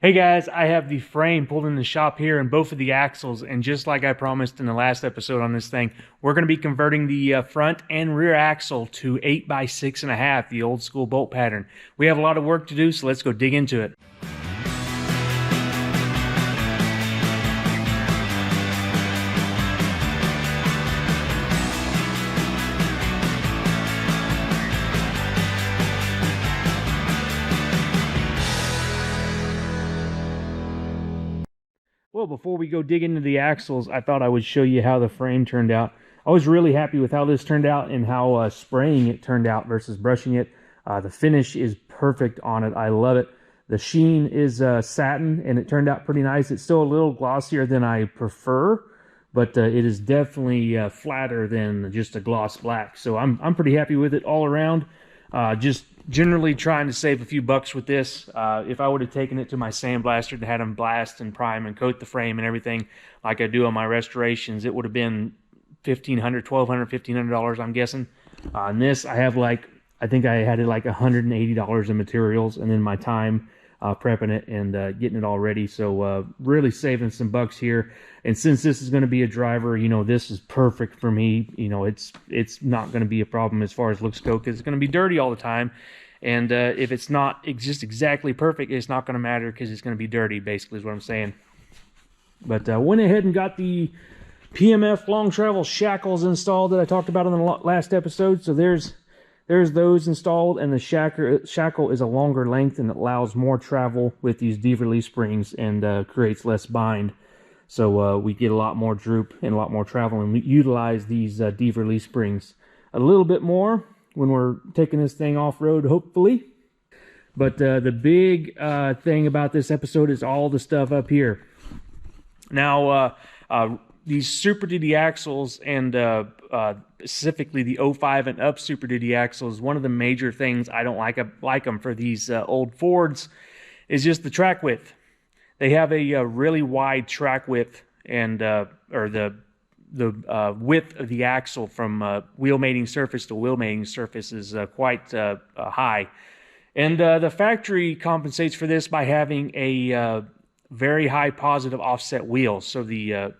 Hey guys, I have the frame pulled in the shop here and both of the axles, and just like I promised in the last episode on this thing, we're going to be converting the front and rear axle to 8x6.5, the old school bolt pattern. We have a lot of work to do, so let's go dig into it. Well, before we go dig into the axles, I thought I would show you how the frame turned out. I was really happy with how this turned out and how spraying it turned out versus brushing it. The finish is perfect on it. I love it. The sheen is satin, and it turned out pretty nice. It's still a little glossier than I prefer, but it is definitely flatter than just a gloss black. So I'm pretty happy with it all around. Just generally trying to save a few bucks with this. If I would have taken it to my sandblaster and had them blast and prime and coat the frame and everything like I do on my restorations, it would have been $1,500, $1,200, $1,500, I'm guessing. On this, I think I had it like $180 in materials, and then my time prepping it and getting it all ready. So really saving some bucks here. And since this is going to be a driver, this is perfect for me. It's not going to be a problem as far as looks go, because it's going to be dirty all the time. And if it's not just exactly perfect, it's not going to matter because it's going to be dirty, basically is what I'm saying. But went ahead and got the PMF long travel shackles installed that I talked about in the last episode. So there's those installed, and the shackle is a longer length and it allows more travel with these deep-release springs and creates less bind. So we get a lot more droop and a lot more travel, and we utilize these deep-release springs a little bit more when we're taking this thing off-road, hopefully. But the big thing about this episode is all the stuff up here. Now, these Super Duty axles, and specifically the 05 and up Super Duty axles, one of the major things I don't like them for these old Fords is just the track width. They have a really wide track width, and or the width of the axle from wheel mating surface to wheel mating surface is quite high. And the factory compensates for this by having a very high positive offset wheel. So the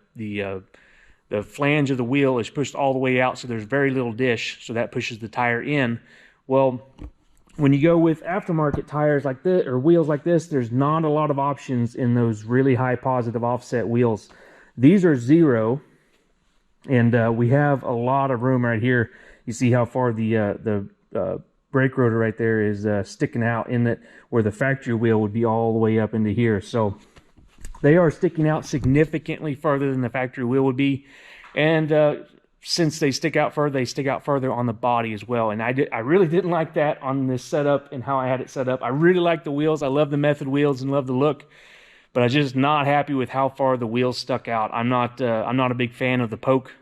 flange of the wheel is pushed all the way out, so there's very little dish, so that pushes the tire in. Well, when you go with aftermarket tires like this, or wheels like this, there's not a lot of options in those really high positive offset wheels. These are 0, and we have a lot of room right here. You see how far the brake rotor right there is sticking out, in that where the factory wheel would be all the way up into here. So they are sticking out significantly further than the factory wheel would be. And since they stick out further, they stick out further on the body as well. And I really didn't like that on this setup and how I had it set up. I really like the wheels. I love the method wheels and love the look, but I'm just not happy with how far the wheels stuck out. I'm not a big fan of the poke,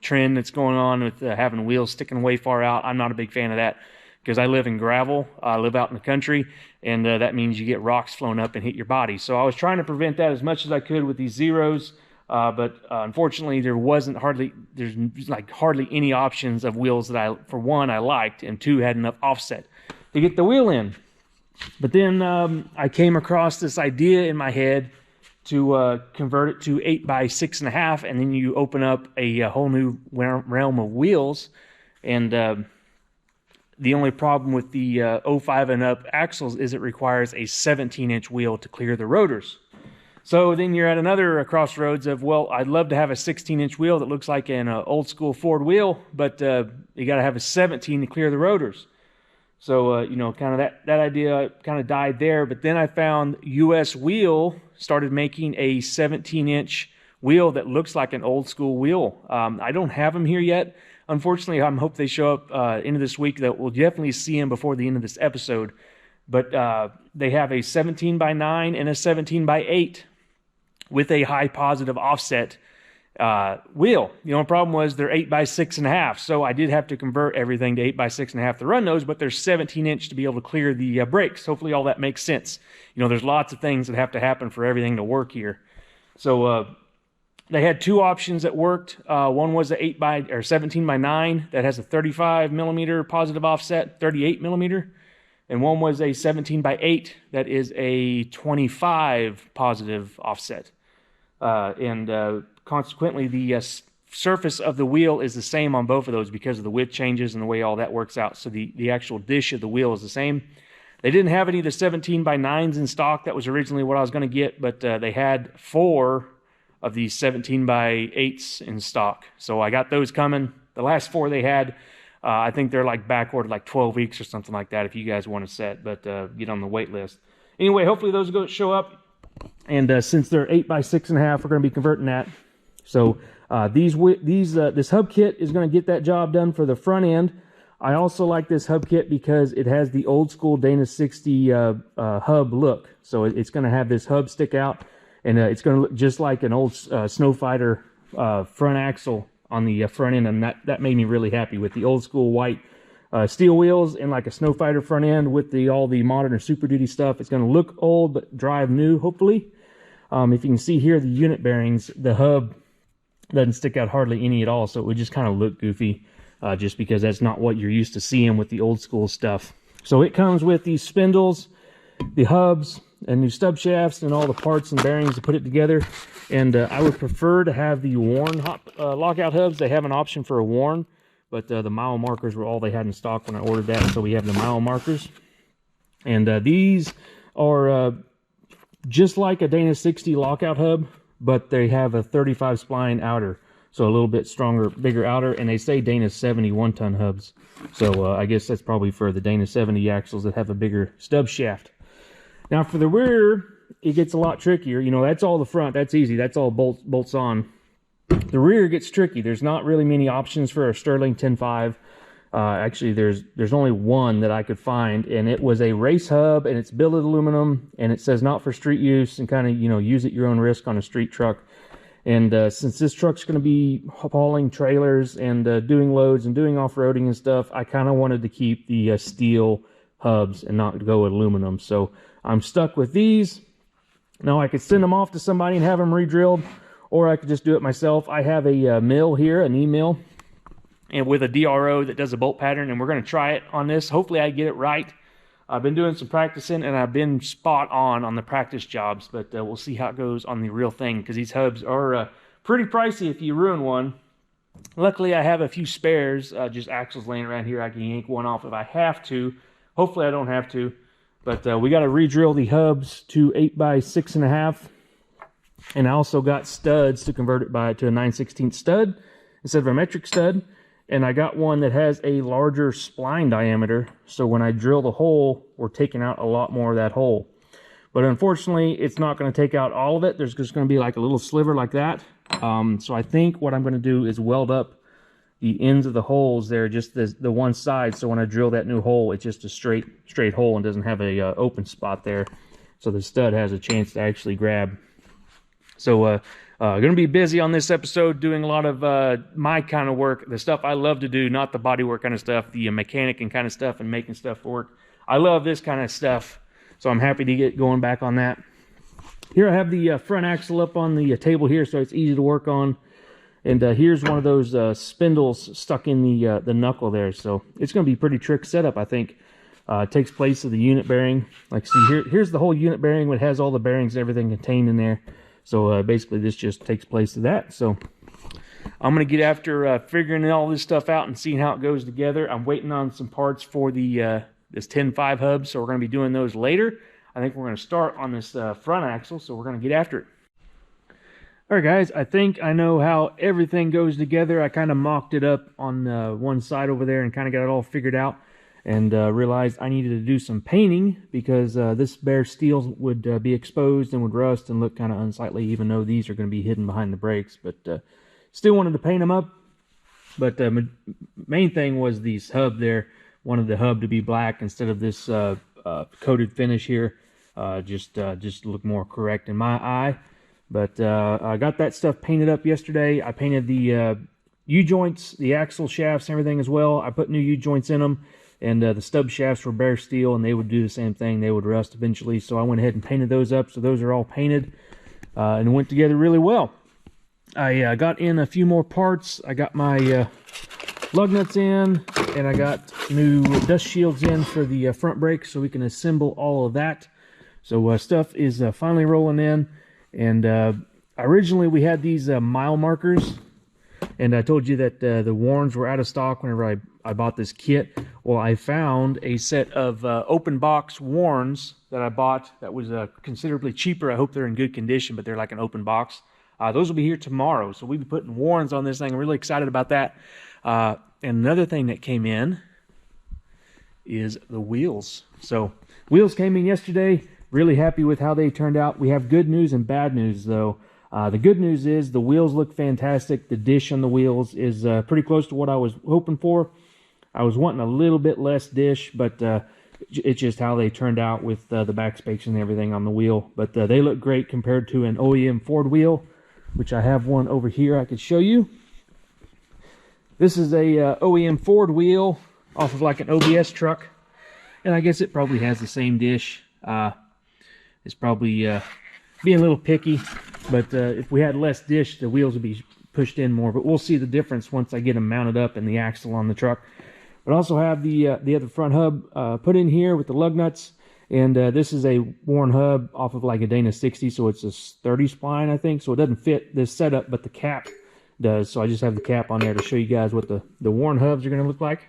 trend that's going on with having wheels sticking way far out. I'm not a big fan of that, because I live in gravel. I live out in the country, and that means you get rocks flown up and hit your body. So I was trying to prevent that as much as I could with these Zeros, but unfortunately there's like hardly any options of wheels that for one, I liked, and two, had enough offset to get the wheel in. But then I came across this idea in my head to convert it to 8x6.5, and then you open up a whole new realm of wheels. And the only problem with the 05 and up axles is it requires a 17-inch wheel to clear the rotors. So then you're at another crossroads of, well, I'd love to have a 16-inch wheel that looks like an old school Ford wheel, but you got to have a 17 to clear the rotors. So, kind of that idea kind of died there. But then I found US Wheel started making a 17-inch wheel that looks like an old school wheel. I don't have them here yet. Unfortunately, I hope they show up into this week. That we'll definitely see them before the end of this episode. But they have a 17x9 and a 17x8 with a high positive offset wheel. The only problem was they're 8x6.5, so I did have to convert everything to 8x6.5 to run those, but they're 17-inch to be able to clear the brakes. Hopefully all that makes sense. There's lots of things that have to happen for everything to work here. So they had two options that worked. One was a 17x9 that has a 35 millimeter positive offset, 38 millimeter. and one was a 17x8 that is a 25 positive offset. Consequently, the surface of the wheel is the same on both of those because of the width changes and the way all that works out. So the actual dish of the wheel is the same. They didn't have any of the 17x9s in stock. That was originally what I was going to get, but they had 4 of these 17x8s in stock. So I got those coming. The last 4 they had, I think they're like back ordered like 12 weeks or something like that if you guys want to set, but get on the wait list. Anyway, hopefully those will show up. And since they're 8x6.5, we're going to be converting that. So this hub kit is going to get that job done for the front end. I also like this hub kit because it has the old school Dana 60 hub look. So it's going to have this hub stick out, and it's going to look just like an old Snow Fighter front axle on the front end, and that made me really happy with the old school white steel wheels and like a Snow Fighter front end with all the modern or Super Duty stuff. It's going to look old but drive new, hopefully. If you can see here, the unit bearings, the hub doesn't stick out hardly any at all, so it would just kind of look goofy. Just because that's not what you're used to seeing with the old school stuff. So it comes with these spindles, the hubs, and new stub shafts, and all the parts and bearings to put it together. And I would prefer to have the worn lockout hubs. They have an option for a worn, but the mile markers were all they had in stock when I ordered that, so we have the mile markers. And these are just like a Dana 60 lockout hub, but they have a 35 spline outer. So a little bit stronger, bigger outer, and they say Dana 70 1-ton hubs. So I guess that's probably for the Dana 70 axles that have a bigger stub shaft. Now for the rear, it gets a lot trickier. You know, that's all the front. That's easy. That's all bolts on. The rear gets tricky. There's not really many options for a Sterling 10.5. Actually, there's only one that I could find, and it was a race hub, and it's billet aluminum, and it says not for street use, and kind of, you know, use at your own risk on a street truck. And since this truck's going to be hauling trailers and doing loads and doing off-roading and stuff, I kind of wanted to keep the steel hubs and not go with aluminum. So I'm stuck with these. Now I could send them off to somebody and have them re-drilled, or I could just do it myself. I have a mill here, an e-mill, and with a DRO that does a bolt pattern, and we're going to try it on this. Hopefully I get it right. I've been doing some practicing, and I've been spot on the practice jobs, but we'll see how it goes on the real thing, because these hubs are pretty pricey if you ruin one. Luckily, I have a few spares, just axles laying around here. I can yank one off if I have to. Hopefully, I don't have to, but we got to re-drill the hubs to 8x6.5, and I also got studs to convert it to a 9/16 stud instead of a metric stud. And I got one that has a larger spline diameter, so when I drill the hole, we're taking out a lot more of that hole. But unfortunately, it's not going to take out all of it. There's just going to be like a little sliver like that. So I think what I'm going to do is weld up the ends of the holes there, just the one side, so when I drill that new hole, it's just a straight hole and doesn't have a open spot there. So the stud has a chance to actually grab. So going to be busy on this episode doing a lot of my kind of work, the stuff I love to do, not the body work kind of stuff, the mechanic and kind of stuff and making stuff work. I love this kind of stuff, so I'm happy to get going back on that. Here I have the front axle up on the table here, so it's easy to work on. And here's one of those spindles stuck in the knuckle there, so it's going to be a pretty trick setup, I think. It takes place of the unit bearing. Like, see, here's the whole unit bearing, which has all the bearings and everything contained in there. So basically this just takes place of that. So I'm going to get after figuring all this stuff out and seeing how it goes together. I'm waiting on some parts for the this 10.5 hub, so we're going to be doing those later. I think we're going to start on this front axle, so we're going to get after it. All right, guys, I think I know how everything goes together. I kind of mocked it up on one side over there and kind of got it all figured out, and realized I needed to do some painting because this bare steel would be exposed and would rust and look kind of unsightly, even though these are going to be hidden behind the brakes. But still wanted to paint them up. But the main thing was these hub there. Wanted the hub to be black instead of this coated finish here. Just look more correct in my eye. But I got that stuff painted up yesterday. I painted the U-joints, the axle shafts, and everything as well. I put new U-joints in them. And the stub shafts were bare steel, and they would do the same thing. They would rust eventually. So I went ahead and painted those up. So those are all painted and went together really well. I got in a few more parts. I got my lug nuts in, and I got new dust shields in for the front brakes, so we can assemble all of that. So stuff is finally rolling in. And originally we had these mile markers, and I told you that the Warns were out of stock whenever I bought this kit. Well, I found a set of open box Warns that I bought that was considerably cheaper. I hope they're in good condition, but they're like an open box. Those will be here tomorrow, so we'll be putting Warns on this thing. I'm really excited about that. And another thing that came in is the wheels. So wheels came in yesterday. Really happy with how they turned out. We have good news and bad news, though. The good news is the wheels look fantastic. The dish on the wheels is pretty close to what I was hoping for. I was wanting a little bit less dish, but it's just how they turned out with the backspakes and everything on the wheel. But they look great compared to an OEM Ford wheel, which I have one over here I could show you. This is a OEM Ford wheel off of like an OBS truck, and I guess it probably has the same dish. It's probably being a little picky, but if we had less dish, the wheels would be pushed in more. But we'll see the difference once I get them mounted up and the axle on the truck. But also have the other front hub put in here with the lug nuts, and this is a Warn hub off of like a Dana 60, so it's a 30 spline, I think. So it doesn't fit this setup, but the cap does. So I just have the cap on there to show you guys what the Warn hubs are going to look like.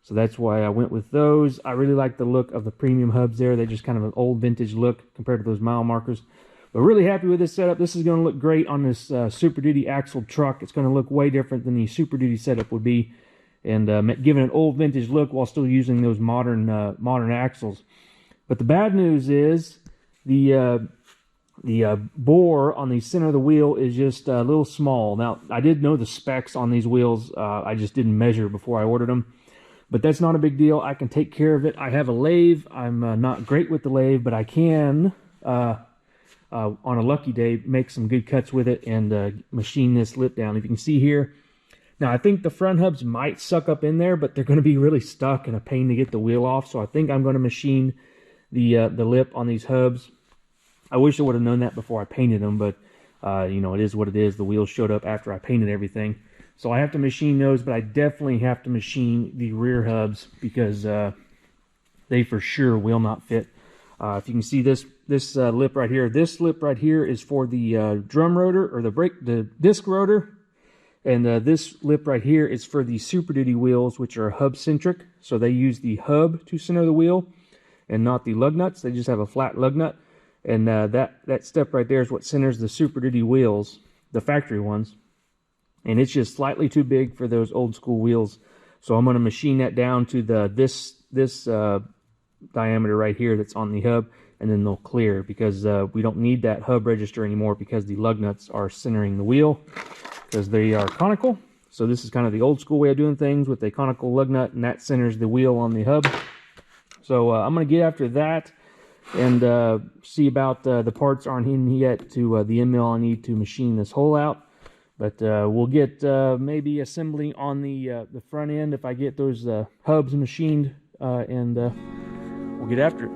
So that's why I went with those. I really like the look of the premium hubs there. They're just kind of an old vintage look compared to those mile markers. But really happy with this setup. This is going to look great on this Super Duty axle truck. It's going to look way different than the Super Duty setup would be, and giving an old vintage look while still using those modern axles. But the bad news is the bore on the center of the wheel is just a little small. Now, I did know the specs on these wheels. I just didn't measure before I ordered them. But that's not a big deal. I can take care of it. I have a lathe. I'm not great with the lathe, but I can, on a lucky day, make some good cuts with it and machine this lip down. If you can see here. Now, I think the front hubs might suck up in there, but they're going to be really stuck and a pain to get the wheel off. So I think I'm going to machine the lip on these hubs. I wish I would have known that before I painted them, but you know, it is what it is. The wheels showed up after I painted everything. So I have to machine those, but I definitely have to machine the rear hubs because they for sure will not fit. If you can see this lip right here, this lip right here is for the drum rotor or the disc rotor, and this lip right here is for the Super Duty wheels, which are hub centric. So they use the hub to center the wheel and not the lug nuts. They just have a flat lug nut, and that step right there is what centers the Super Duty wheels, the factory ones. And it's just slightly too big for those old school wheels. So I'm going to machine that down to this diameter right here that's on the hub, and then they'll clear because we don't need that hub register anymore because the lug nuts are centering the wheel because they are conical. So this is kind of the old school way of doing things with a conical lug nut, and that centers the wheel on the hub. So I'm going to get after that and see about the parts aren't in yet to the end mill I need to machine this hole out. But we'll get maybe assembly on the front end if I get those hubs machined, and we'll get after it.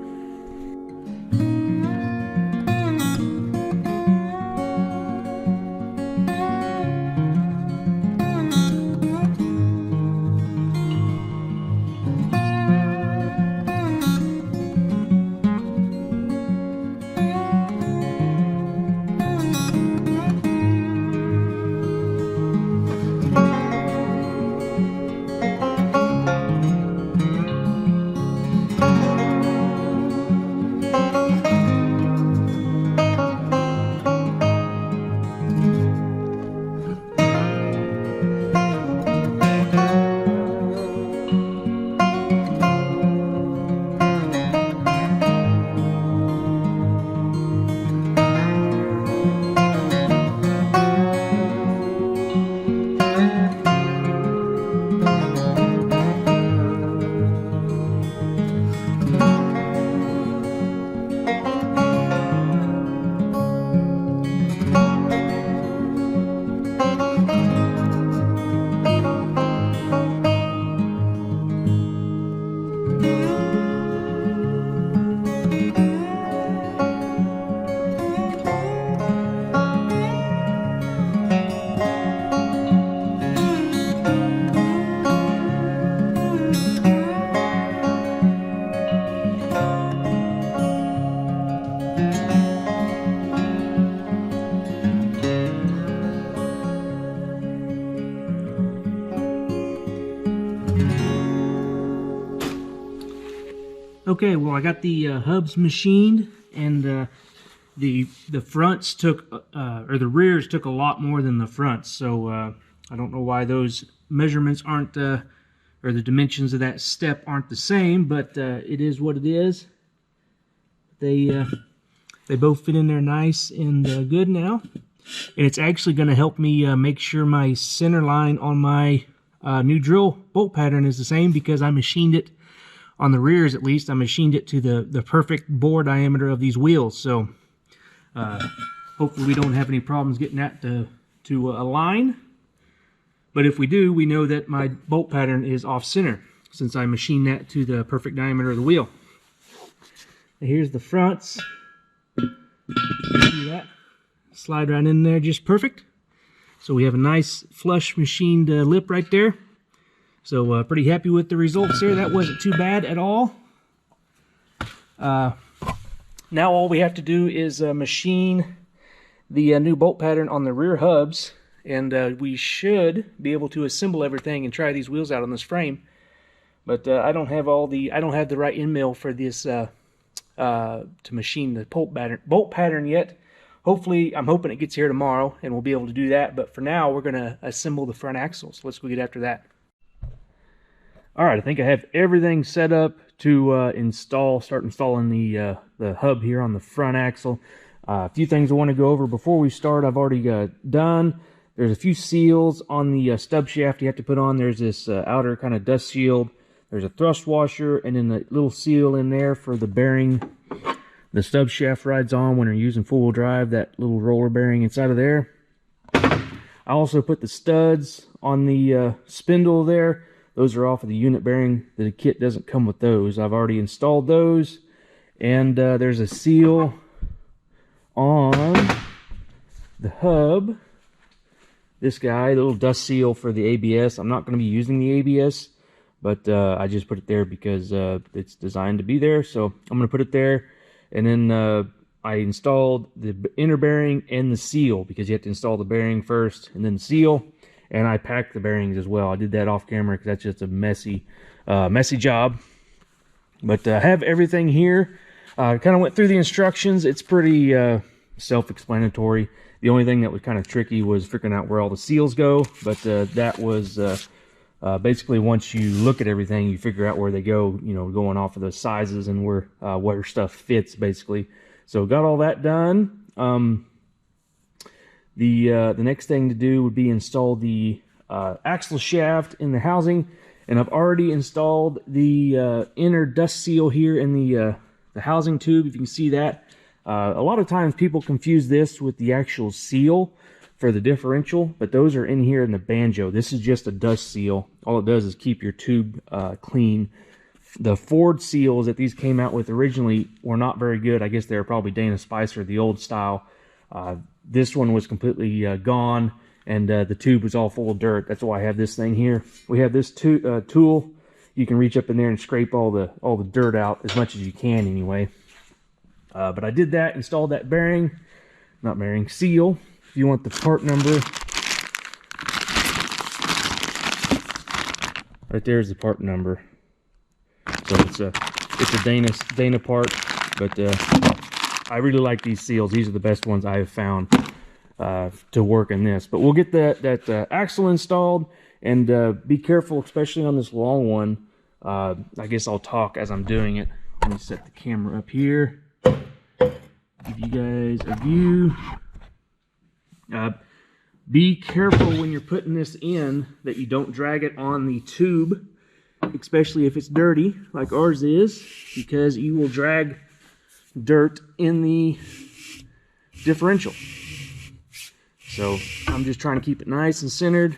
Okay, well I got the hubs machined, and the fronts took or the rears took a lot more than the fronts, so I don't know why those measurements aren't or the dimensions of that step aren't the same, but it is what it is. They both fit in there nice and good now, and it's actually going to help me make sure my center line on my new drill bolt pattern is the same, because I machined it on the rears. At least I machined it to the perfect bore diameter of these wheels, so hopefully we don't have any problems getting that to align. But if we do, we know that my bolt pattern is off center, since I machined that to the perfect diameter of the wheel. And here's the fronts. See that? Slide right in there just perfect. So we have a nice flush machined lip right there. So pretty happy with the results there. That wasn't too bad at all. Now all we have to do is machine the new bolt pattern on the rear hubs, and we should be able to assemble everything and try these wheels out on this frame. But I don't have the right end mill for this to machine the bolt pattern yet. Hopefully, I'm hoping it gets here tomorrow and we'll be able to do that. But for now, we're going to assemble the front axles. Let's go get after that. All right, I think I have everything set up to start installing the hub here on the front axle. A few things I want to go over before we start. I've already done. There's a few seals on the stub shaft you have to put on. There's this outer kind of dust shield. There's a thrust washer, and then the little seal in there for the bearing the stub shaft rides on when you're using four-wheel drive, that little roller bearing inside of there. I also put the studs on the spindle there. Those are off of the unit bearing. The kit doesn't come with those. I've already installed those. And there's a seal on the hub. This guy, the little dust seal for the ABS. I'm not going to be using the ABS, but I just put it there because it's designed to be there. So I'm going to put it there. And then I installed the inner bearing and the seal, because you have to install the bearing first and then the seal. And I packed the bearings as well. I did that off camera because that's just a messy job. But I have everything here. Kind of went through the instructions. It's pretty self-explanatory. The only thing that was kind of tricky was figuring out where all the seals go. But that was basically, once you look at everything, you figure out where they go, you know, going off of the sizes and where stuff fits, basically. So got all that done. The next thing to do would be install the axle shaft in the housing, and I've already installed the inner dust seal here in the housing tube. If you can see that, a lot of times people confuse this with the actual seal for the differential, but those are in here in the banjo. This is just a dust seal. All it does is keep your tube clean. The Ford seals that these came out with originally were not very good. I guess they were probably Dana Spicer, the old style. This one was completely gone, and the tube was all full of dirt. That's why I have this thing here. We have this tool. You can reach up in there and scrape all the dirt out as much as you can anyway. But I did that, installed that seal. If you want the part number, right there is the part number. So it's a Dana part, but I really like these seals. These are the best ones I have found to work in this. But we'll get that axle installed, and be careful, especially on this long one. I guess I'll talk as I'm doing it. Let me set the camera up here. Give you guys a view. Be careful when you're putting this in that you don't drag it on the tube, especially if it's dirty like ours is, because you will drag dirt in the differential. So I'm just trying to keep it nice and centered,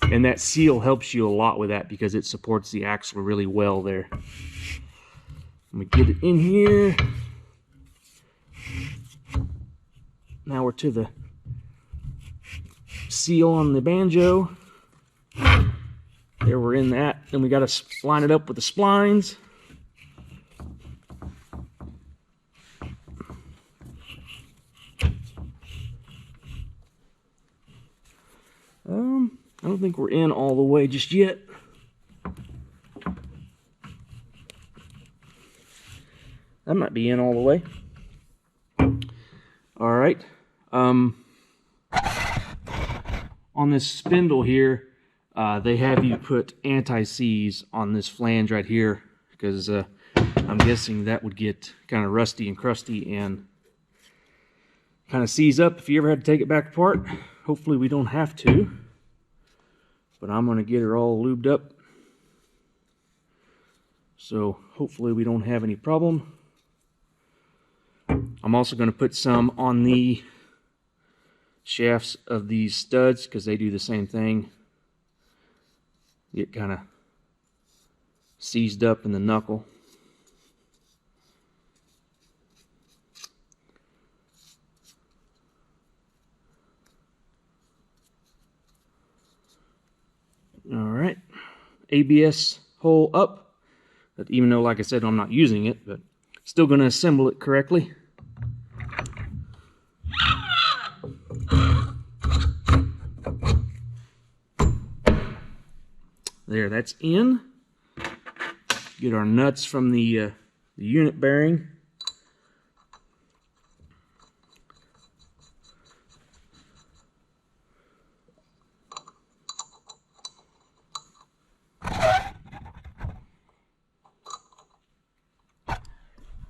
and that seal helps you a lot with that because it supports the axle really well there. Let me get it in here. Now we're to the seal on the banjo. There, we're in that. Then we got to line it up with the splines. I don't think we're in all the way just yet. That might be in all the way. All right. On this spindle here, they have you put anti-seize on this flange right here, because I'm guessing that would get kind of rusty and crusty and kind of seize up if you ever had to take it back apart. Hopefully we don't have to, but I'm going to get her all lubed up, so hopefully we don't have any problem. I'm also going to put some on the shafts of these studs, because they do the same thing. Get kind of seized up in the knuckle. All right, ABS hole up, but even though, like I said, I'm not using it, but still going to assemble it correctly. There, that's in. Get our nuts from the unit bearing.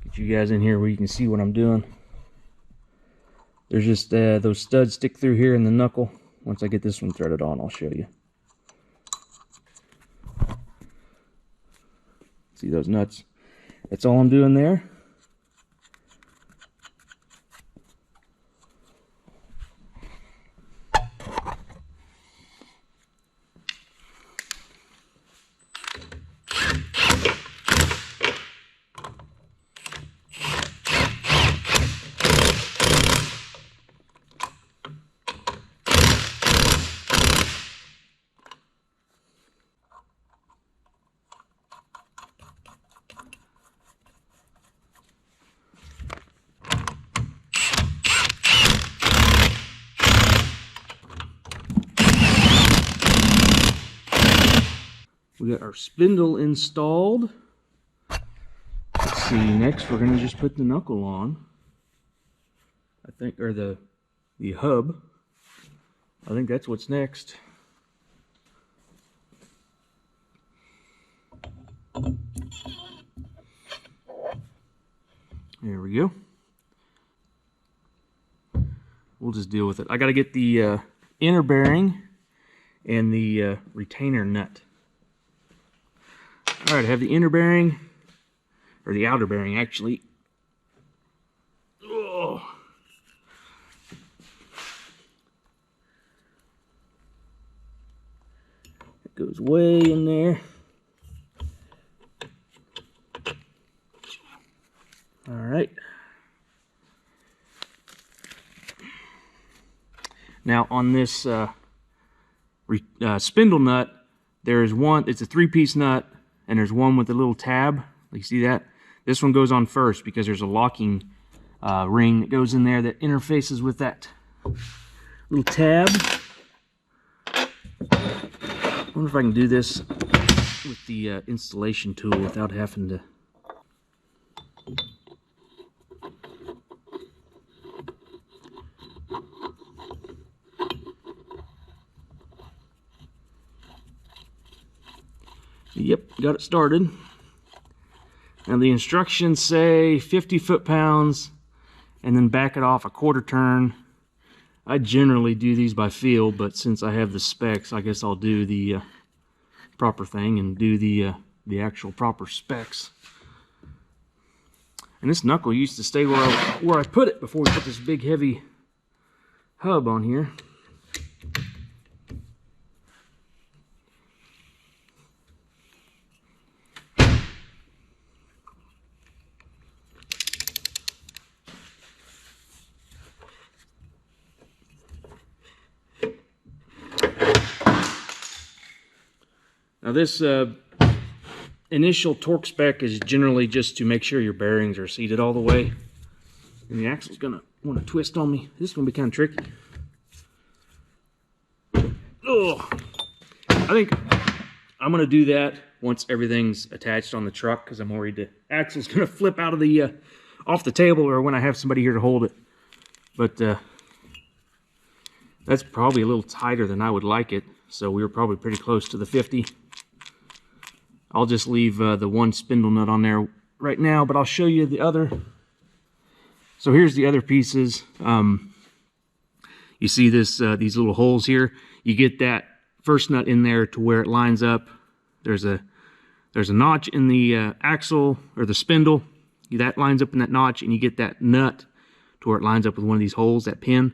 Get you guys in here where you can see what I'm doing. There's just those studs stick through here in the knuckle. Once I get this one threaded on, I'll show you. See those nuts? That's all I'm doing there. We got our spindle installed. Let's see, next we're going to just put the knuckle on. I think, or the hub. I think that's what's next. There we go. We'll just deal with it. I got to get the inner bearing and the retainer nut. All right, I have the inner bearing, or the outer bearing actually. Oh. It goes way in there. All right. Now on this spindle nut, there is one, it's a 3-piece nut, and there's one with a little tab. You see that? This one goes on first because there's a locking ring that goes in there that interfaces with that little tab. I wonder if I can do this with the installation tool without having to... Yep, got it started. Now the instructions say 50 foot-pounds and then back it off a 1/4 turn. I generally do these by feel, but since I have the specs, I guess I'll do the proper thing and do the actual proper specs. And this knuckle used to stay where I put it before we put this big heavy hub on here. Now this initial torque spec is generally just to make sure your bearings are seated all the way. And the axle's gonna want to twist on me. This is gonna be kind of tricky. Oh, I think I'm gonna do that once everything's attached on the truck, because I'm worried the axle's going to flip out of the off the table, or when I have somebody here to hold it. But that's probably a little tighter than I would like it, so we were probably pretty close to the 50. I'll just leave the one spindle nut on there right now, but I'll show you the other. So here's the other pieces. You see this these little holes here. You get that first nut in there to where it lines up. There's a notch in the axle or the spindle. That lines up in that notch, and you get that nut to where it lines up with one of these holes, that pin.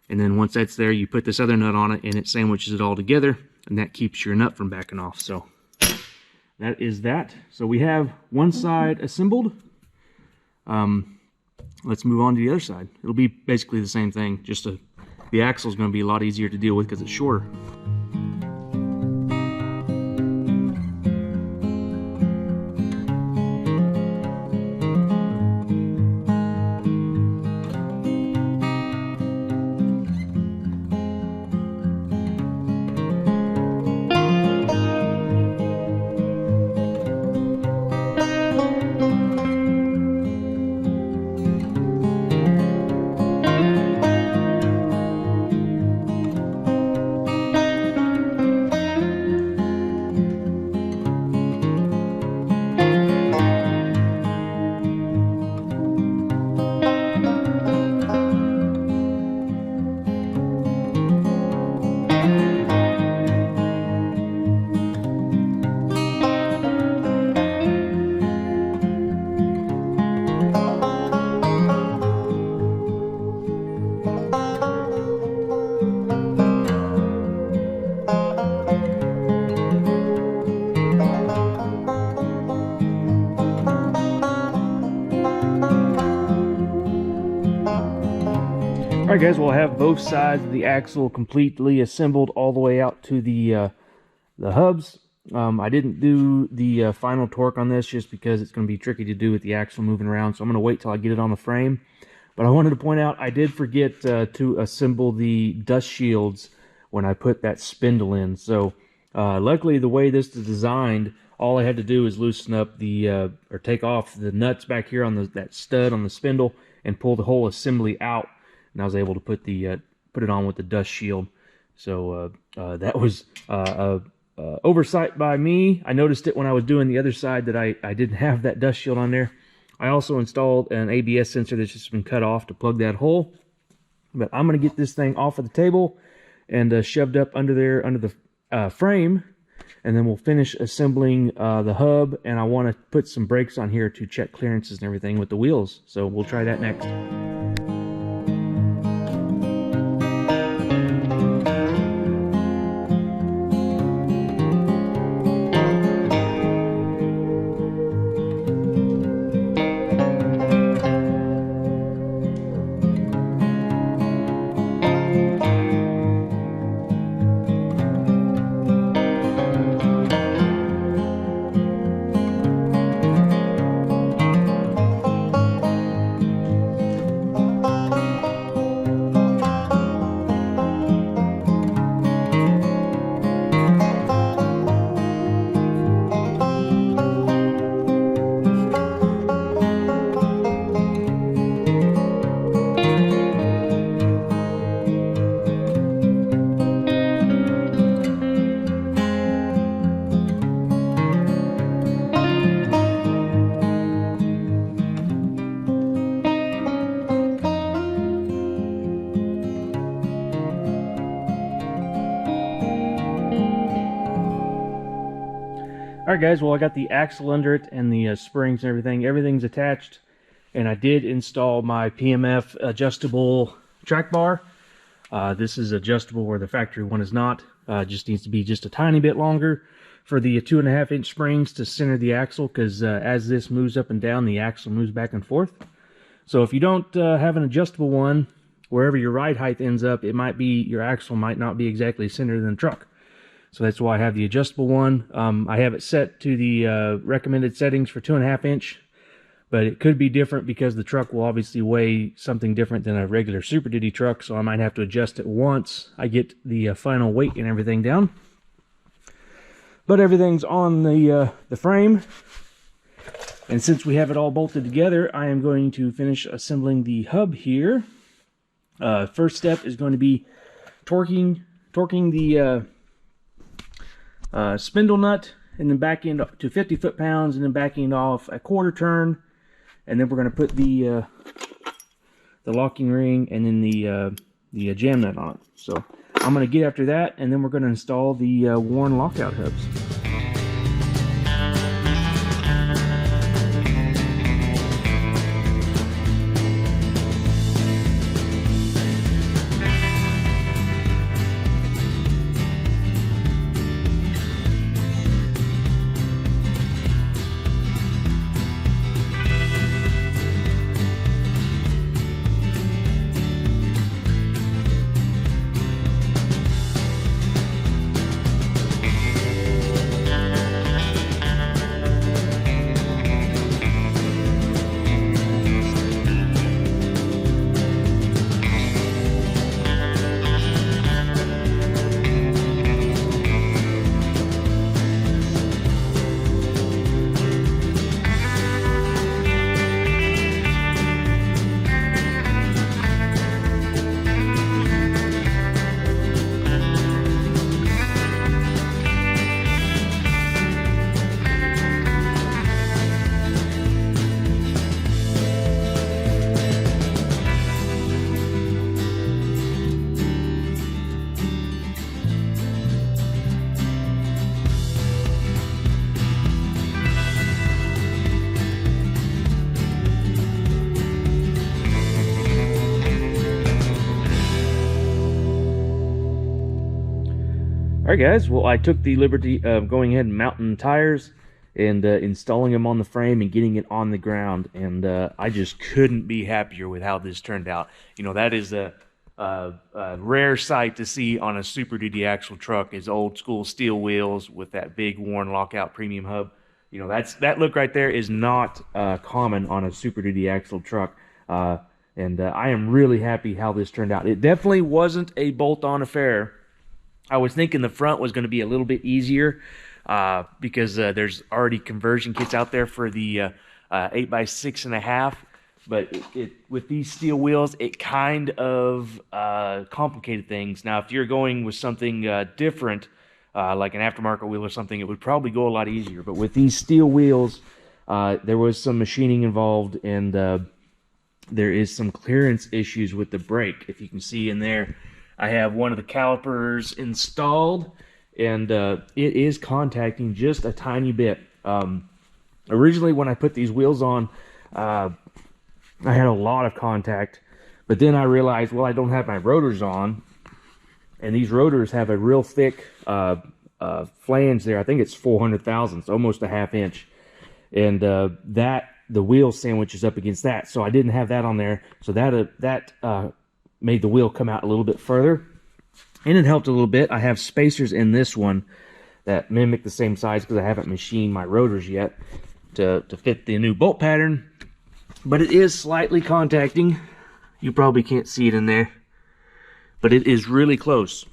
And then once that's there, you put this other nut on it, and it sandwiches it all together, and that keeps your nut from backing off. So that is that. So we have one side assembled. Let's move on to the other side. It'll be basically the same thing, just the axle is going to be a lot easier to deal with because it's shorter. Alright guys, we'll have both sides of the axle completely assembled all the way out to the hubs. I didn't do the final torque on this just because it's going to be tricky to do with the axle moving around, so I'm going to wait till I get it on the frame. But I wanted to point out, I did forget to assemble the dust shields when I put that spindle in. So luckily the way this is designed, all I had to do is loosen up the, or take off the nuts back here on that stud on the spindle and pull the whole assembly out. And I was able to put it on with the dust shield. So that was oversight by me. I noticed it when I was doing the other side that I didn't have that dust shield on there. I also installed an ABS sensor that's just been cut off to plug that hole. But I'm going to get this thing off of the table and shoved up under there, under the frame. And then we'll finish assembling the hub. And I want to put some brakes on here to check clearances and everything with the wheels. So we'll try that next. Alright guys, well I got the axle under it and the springs and everything. Everything's attached, and I did install my PMF adjustable track bar. This is adjustable where the factory one is not. Just needs to be just a tiny bit longer for the 2.5-inch springs to center the axle, because as this moves up and down, the axle moves back and forth. So if you don't have an adjustable one, wherever your ride height ends up, it might be, your axle might not be exactly centered in the truck. So that's why I have the adjustable one. I have it set to the recommended settings for 2.5-inch, but it could be different because the truck will obviously weigh something different than a regular Super Duty truck, so I might have to adjust it once I get the final weight and everything down. But everything's on the frame. And since we have it all bolted together, I am going to finish assembling the hub here. First step is going to be torquing the spindle nut, and then back end to 50 foot-pounds, and then backing off a quarter turn. And then we're going to put the locking ring and then the jam nut on it. So I'm going to get after that, and then we're going to install the worn lockout hubs. Alright guys, well I took the liberty of going ahead and mounting tires and installing them on the frame and getting it on the ground, and I just couldn't be happier with how this turned out. You know, that is a rare sight to see on a Super Duty axle truck, is old school steel wheels with that big worn lockout premium hub. You know, that look right there is not common on a Super Duty axle truck, and I am really happy how this turned out. It definitely wasn't a bolt-on affair. I was thinking the front was going to be a little bit easier because there's already conversion kits out there for the 8x6.5, but with these steel wheels, it kind of complicated things. Now, if you're going with something different, like an aftermarket wheel or something, it would probably go a lot easier. But with these steel wheels, there was some machining involved, and there is some clearance issues with the brake. If you can see in there, I have one of the calipers installed, and it is contacting just a tiny bit. Originally, when I put these wheels on, I had a lot of contact, but then I realized, well, I don't have my rotors on, and these rotors have a real thick flange there. I think it's 400 thousandths, almost a ½ inch, and the wheel sandwiches up against that, so I didn't have that on there, so that made the wheel come out a little bit further, and it helped a little bit. I have spacers in this one that mimic the same size because I haven't machined my rotors yet to fit the new bolt pattern, but it is slightly contacting. You probably can't see it in there, but it is really close.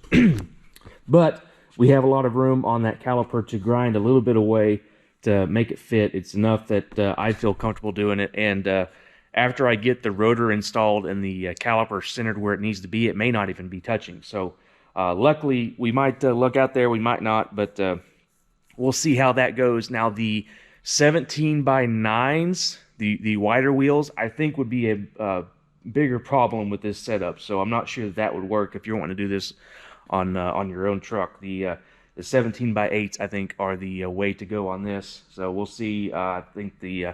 But we have a lot of room on that caliper to grind a little bit away to make it fit. It's enough that I feel comfortable doing it, and after I get the rotor installed and the caliper centered where it needs to be, it may not even be touching. So luckily, we might look out there, we might not, but we'll see how that goes. Now, the 17x9s, the wider wheels, I think would be a bigger problem with this setup. So I'm not sure that would work if you're wanting to do this on your own truck. The 17x8s, I think, are the way to go on this. So we'll see. I think they'd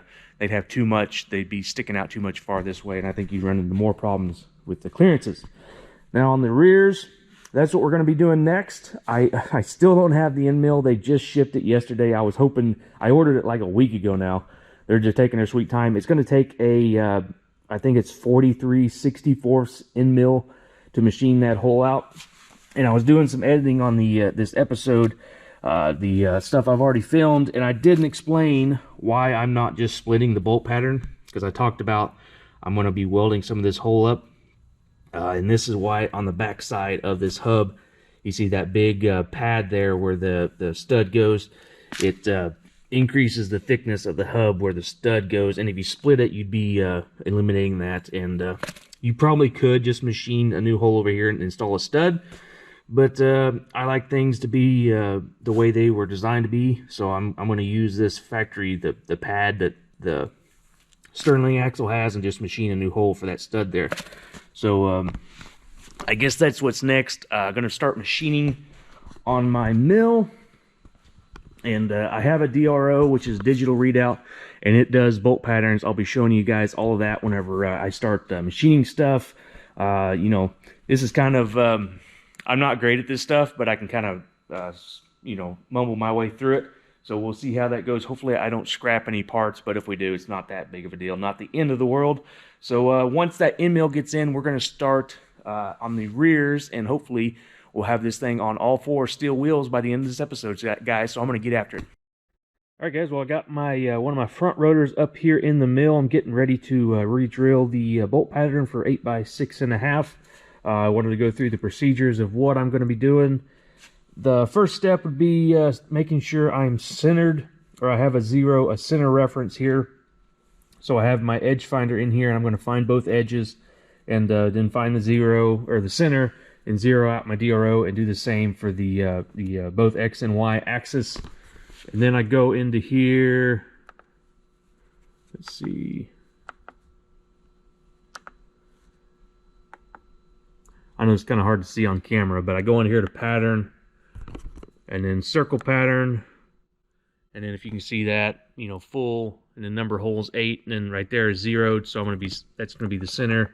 have too much. They'd be sticking out too much far this way, and I think you'd run into more problems with the clearances. Now on the rears, that's what we're going to be doing next. I still don't have the end mill. They just shipped it yesterday. I was hoping, I ordered it like a week ago now. They're just taking their sweet time. It's going to take a, I think it's 43/64 end mill to machine that hole out. And I was doing some editing on the this episode, the stuff I've already filmed, and I didn't explain why I'm not just splitting the bolt pattern, because I talked about I'm going to be welding some of this hole up, and this is why on the back side of this hub You see that big pad there where the stud goes. It increases the thickness of the hub where the stud goes, and if you split it, you'd be eliminating that. And you probably could just machine a new hole over here and install a stud, but I like things to be the way they were designed to be, so I'm going to use this factory, the pad that the Sterling axle has, and just machine a new hole for that stud there. So I guess that's what's next. I'm going to start machining on my mill. And I have a DRO, which is digital readout, and it does bolt patterns. I'll be showing you guys all of that whenever I start machining stuff. You know, this is kind of, I'm not great at this stuff, but I can kind of, you know, mumble my way through it. So we'll see how that goes. Hopefully I don't scrap any parts, but if we do, it's not that big of a deal. Not the end of the world. So once that end mill gets in, we're going to start on the rears, and hopefully we'll have this thing on all 4 steel wheels by the end of this episode, guys, so I'm going to get after it. All right, guys, well, I got my one of my front rotors up here in the mill. I'm getting ready to re-drill the bolt pattern for 8x6.5. I wanted to go through the procedures of what I'm going to be doing. The first step would be making sure I'm centered, or I have a center reference here. So I have my edge finder in here, and I'm going to find both edges, and then find the 0 or the center, and zero out my DRO, and do the same for the both X and Y axis. And then I go into here. Let's see. I know it's kind of hard to see on camera, but I go in here to pattern, and then circle pattern, and then if you can see that, you know, full, and then number holes 8, and then right there is 0'd, so that's going to be the center.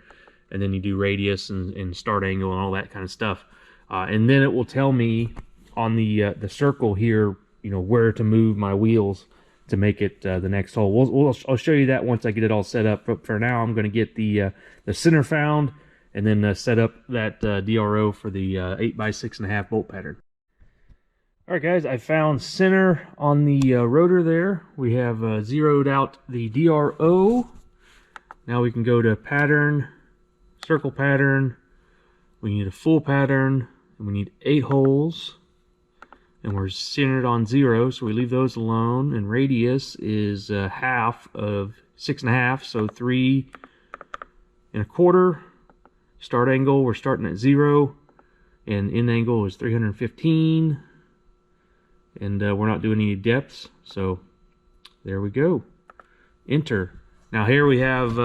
And then you do radius and start angle and all that kind of stuff. And then it will tell me on the circle here, you know, where to move my wheels to make it the next hole. I'll show you that once I get it all set up. But for now, I'm going to get the center found, and then set up that DRO for the 8x6.5 bolt pattern. All right, guys, I found center on the rotor there. We have zeroed out the DRO. Now we can go to pattern, circle pattern. We need a full pattern, and we need 8 holes, and we're centered on 0, so we leave those alone. And radius is half of 6.5, so 3 1/4. Start angle, we're starting at 0, and end angle is 315, and we're not doing any depths, so there we go. Enter. Now here we have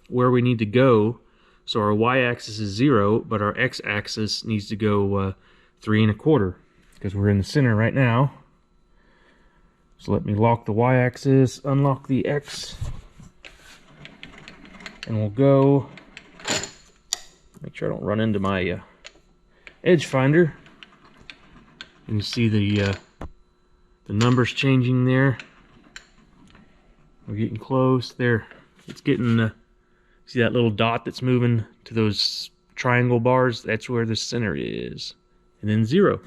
where we need to go. So our y-axis is 0, but our x-axis needs to go 3 1/4, because we're in the center right now. So let me lock the y-axis, unlock the x, and we'll go. Make sure I don't run into my edge finder. And you see the numbers changing there. We're getting close there. It's getting. See that little dot that's moving to those triangle bars? That's where the center is. And then 0.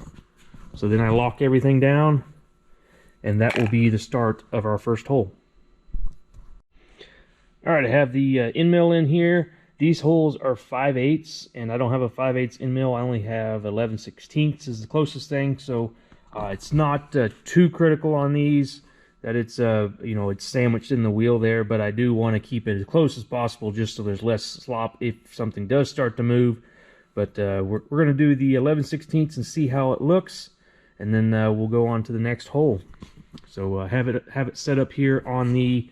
So then I lock everything down, and that will be the start of our first hole. All right, I have the end mill in here. These holes are 5/8, and I don't have a 5/8 end mill. I only have 11/16 is the closest thing. So it's not too critical on these that it's you know, it's sandwiched in the wheel there, but I do want to keep it as close as possible just so there's less slop if something does start to move. But we're going to do the 11/16 and see how it looks, and then we'll go on to the next hole. So have it set up here on the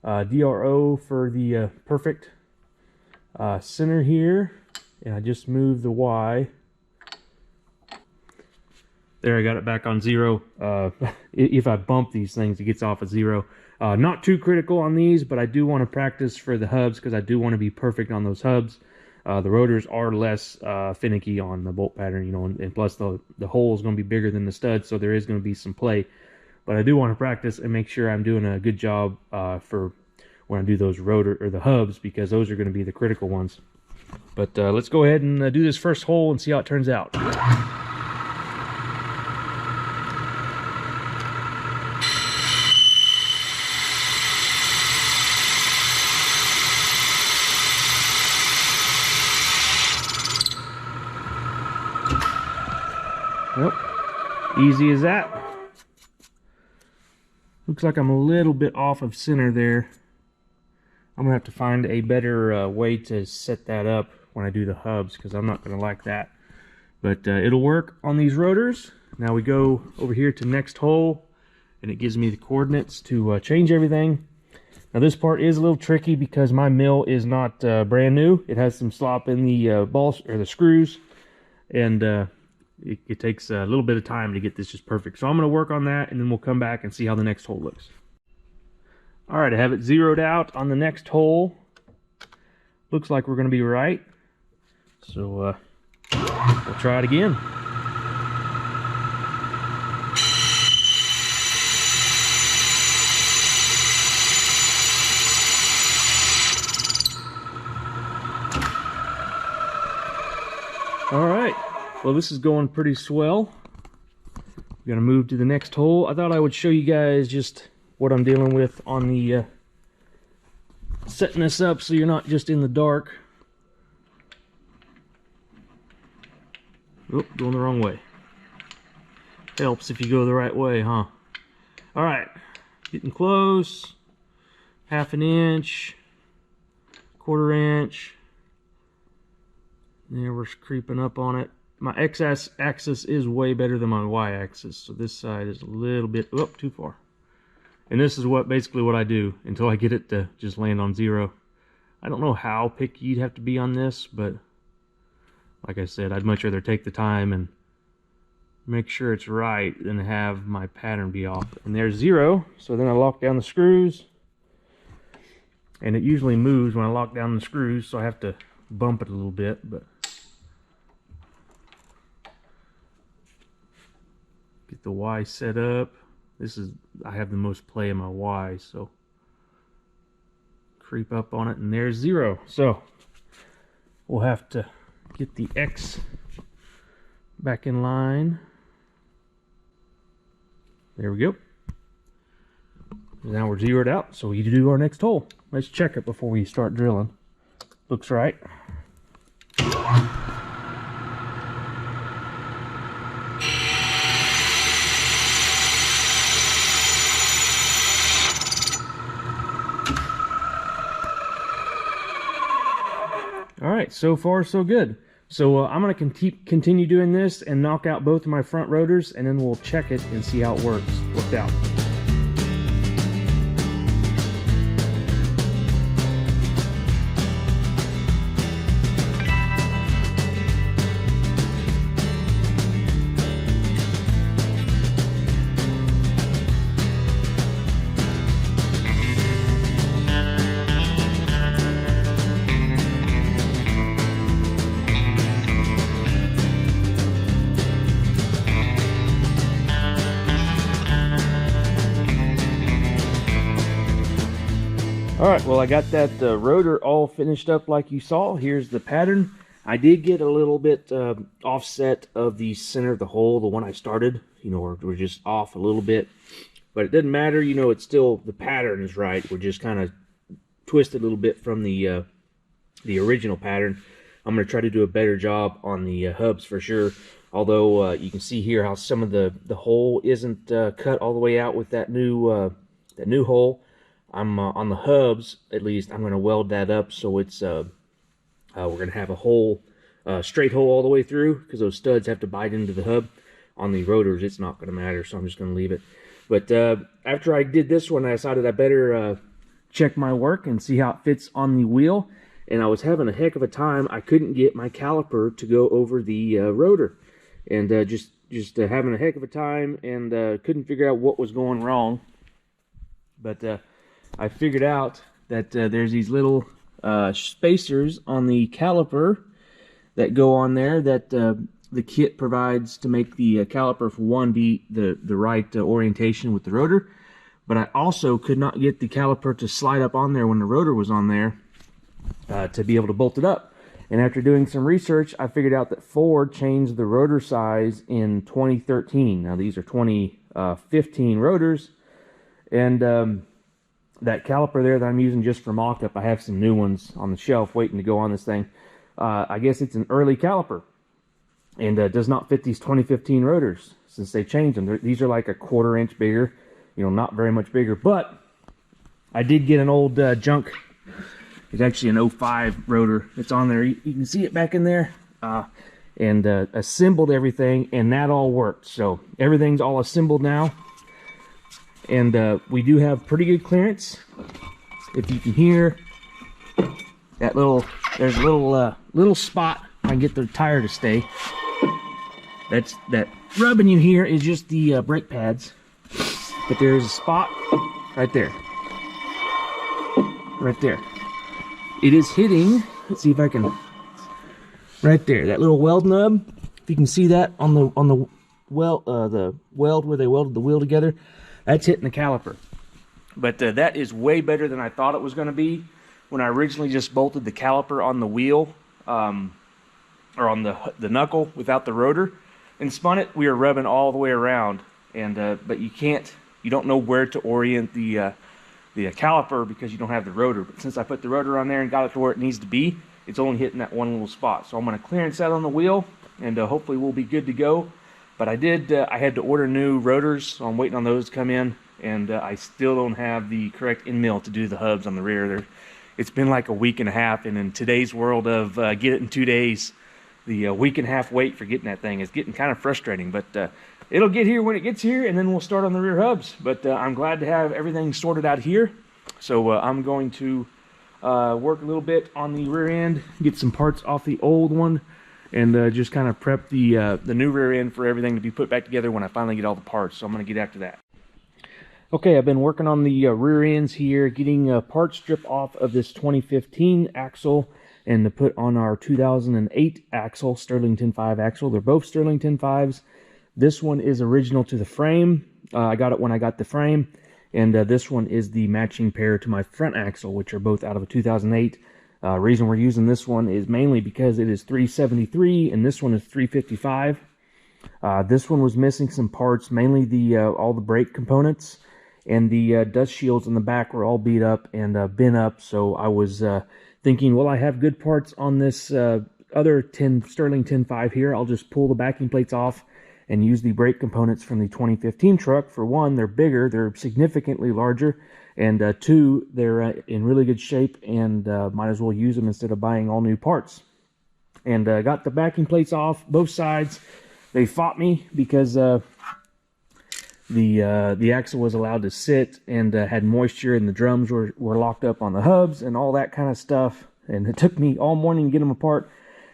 DRO for the perfect center here, and I just moved the Y. There, I got it back on 0. If I bump these things, it gets off at 0. Not too critical on these, but I do want to practice for the hubs, because I do want to be perfect on those hubs. The rotors are less finicky on the bolt pattern, you know, and plus the hole is going to be bigger than the stud, so there is going to be some play. But I do want to practice and make sure I'm doing a good job for when I do those rotor or the hubs, because those are going to be the critical ones. But let's go ahead and do this first hole and see how it turns out. Nope. Easy as that. Looks like I'm a little bit off of center there. I'm gonna have to find a better way to set that up when I do the hubs, because I'm not gonna like that. But it'll work on these rotors. Now we go over here to next hole, and it gives me the coordinates to change everything. Now this part is a little tricky because my mill is not brand new. It has some slop in the balls or the screws, and it takes a little bit of time to get this just perfect. So I'm going to work on that, and then we'll come back and see how the next hole looks. All right, I have it zeroed out on the next hole. Looks like we're going to be right. So we'll try it again. All right, well, this is going pretty swell. We're gonna move to the next hole. I thought I would show you guys just what I'm dealing with on the setting this up, so you're not just in the dark. Oh, going the wrong way. Helps if you go the right way, huh? All right, getting close. Half an inch, quarter inch. There, we're creeping up on it. My x-axis is way better than my y-axis, so this side is a little bit too far. And this is basically what I do until I get it to just land on 0. I don't know how picky you'd have to be on this, but like I said, I'd much rather take the time and make sure it's right than have my pattern be off. And there's 0, so then I lock down the screws, and it usually moves when I lock down the screws, so I have to bump it a little bit, but get the Y set up. I have the most play in my Y, so creep up on it, and there's 0. So we'll have to get the X back in line. There we go. Now we're zeroed out, so we do our next hole. Let's check it before we start drilling. Looks right. All right, so far so good. So I'm going to continue doing this and knock out both of my front rotors, and then we'll check it and see how it worked out. All right, well, I got that rotor all finished up like you saw. Here's the pattern. I did get a little bit offset of the center of the hole, the one I started. You know, we're just off a little bit, but it doesn't matter. You know, it's still, the pattern is right. We're just kind of twisted a little bit from the original pattern. I'm going to try to do a better job on the hubs for sure. Although you can see here how some of the hole isn't cut all the way out with that new hole. I'm on the hubs, at least, I'm going to weld that up so it's we're going to have a hole, straight hole all the way through, because those studs have to bite into the hub. On the rotors, it's not going to matter, so I'm just going to leave it. But after I did this one, I decided I better check my work and see how it fits on the wheel. And I was having a heck of a time. I couldn't get my caliper to go over the rotor, and just having a heck of a time, and couldn't figure out what was going wrong. But I figured out that there's these little spacers on the caliper that go on there that the kit provides to make the caliper, for one, be the right orientation with the rotor. But I also could not get the caliper to slide up on there when the rotor was on there to be able to bolt it up. And after doing some research, I figured out that Ford changed the rotor size in 2013. Now these are 2015 rotors, and that caliper there that I'm using just for mock-up, I have some new ones on the shelf waiting to go on this thing. I guess it's an early caliper. and does not fit these 2015 rotors since they changed them. These are like a 1/4 inch bigger, you know, not very much bigger. But I did get an old junk. It's actually an 05 rotor. It's on there. You can see it back in there. And assembled everything, and that all worked. So everything's all assembled now, and we do have pretty good clearance. If you can hear that there's a little spot. I can get the tire to stay. That rubbing you hear is just the brake pads, but there's a spot right there. Right there. It is hitting. Let's see if I can. Right there, that little weld nub. If you can see that on the weld where they welded the wheel together, that's hitting the caliper. But that is way better than I thought it was going to be when I originally just bolted the caliper on the wheel, or on the knuckle without the rotor, and spun it. We were rubbing all the way around, and but you don't know where to orient the caliper because you don't have the rotor. But since I put the rotor on there and got it to where it needs to be, it's only hitting that one little spot. So I'm going to clearance that on the wheel, and hopefully we'll be good to go. But I had to order new rotors, so I'm waiting on those to come in, and I still don't have the correct end mill to do the hubs on the rear. It's been like a week and a half, and in today's world of get it in 2 days, the week and a half wait for getting that thing is getting kind of frustrating. But it'll get here when it gets here, and then we'll start on the rear hubs. But I'm glad to have everything sorted out here. So I'm going to work a little bit on the rear end, get some parts off the old one, and just kind of prep the new rear end for everything to be put back together when I finally get all the parts. So I'm going to get after that. Okay, I've been working on the rear ends here, getting part strip off of this 2015 axle and to put on our 2008 axle, Sterling 10.5 axle. They're both Sterling 10.5s. This one is original to the frame. I got it when I got the frame. And this one is the matching pair to my front axle, which are both out of a 2008. Reason we're using this one is mainly because it is 373 and this one is 355. This one was missing some parts, mainly all the brake components, and the dust shields in the back were all beat up and bent up. So I was thinking, well, I have good parts on this other Sterling 10.5 here. I'll just pull the backing plates off and use the brake components from the 2015 truck. For one, they're bigger, they're significantly larger, and two, they're in really good shape, and might as well use them instead of buying all new parts. And got the backing plates off both sides. They fought me because the axle was allowed to sit and had moisture, and the drums were locked up on the hubs and all that kind of stuff. And it took me all morning to get them apart.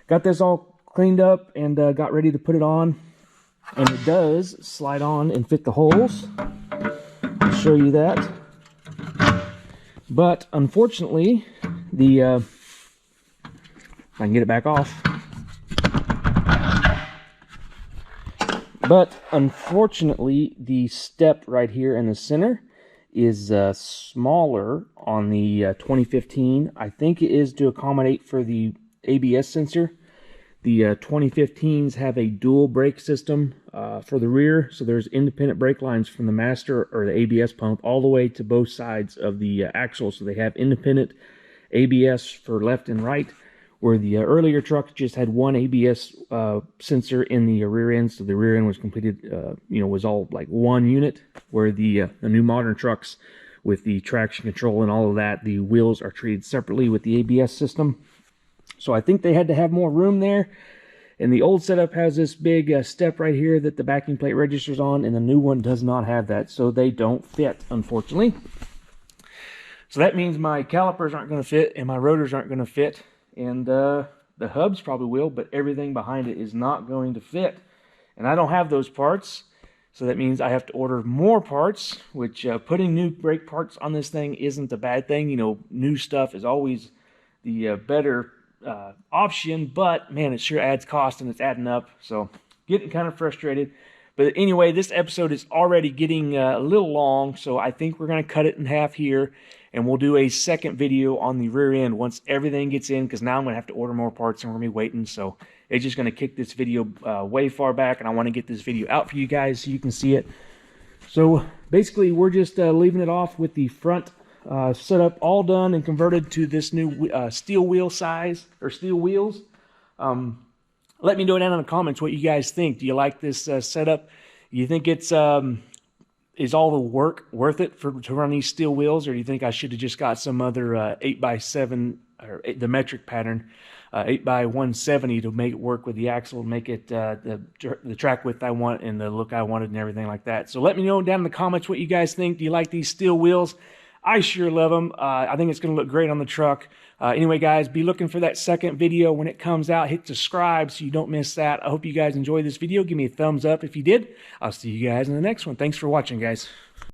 Got this all cleaned up and got ready to put it on. And it does slide on and fit the holes. I'll show you that. But unfortunately, if I can get it back off. But unfortunately, the step right here in the center is smaller on the 2015. I think it is to accommodate for the ABS sensor. The 2015s have a dual brake system for the rear, so there's independent brake lines from the master or the ABS pump all the way to both sides of the axle, so they have independent ABS for left and right, where the earlier trucks just had one ABS sensor in the rear end, so the rear end was completed, was all like one unit, where the new modern trucks with the traction control and all of that, the wheels are treated separately with the ABS system. So I think they had to have more room there. And the old setup has this big step right here that the backing plate registers on, and the new one does not have that, so they don't fit, unfortunately. So that means my calipers aren't going to fit, and my rotors aren't going to fit, and the hubs probably will, but everything behind it is not going to fit. And I don't have those parts, so that means I have to order more parts, which putting new brake parts on this thing isn't a bad thing. You know, new stuff is always the better option, but man, it sure adds cost, and it's adding up. So getting kind of frustrated. But anyway, this episode is already getting a little long, so I think we're going to cut it in half here, and we'll do a second video on the rear end once everything gets in, because now I'm going to have to order more parts and we're going to be waiting. So it's just going to kick this video way far back, and I want to get this video out for you guys so you can see it. So basically, we're just leaving it off with the front setup all done and converted to this new steel wheel size, or steel wheels. Let me know down in the comments what you guys think. Do you like this setup? Do you think it's is all the work worth it to run these steel wheels, or do you think I should have just got some other 8x7 or the metric pattern 8x170 to make it work with the axle, make it the track width I want and the look I wanted and everything like that? So let me know down in the comments what you guys think. Do you like these steel wheels? I sure love them. I think it's going to look great on the truck. Anyway, guys, be looking for that second video when it comes out. Hit subscribe so you don't miss that. I hope you guys enjoyed this video. Give me a thumbs up if you did. I'll see you guys in the next one. Thanks for watching, guys.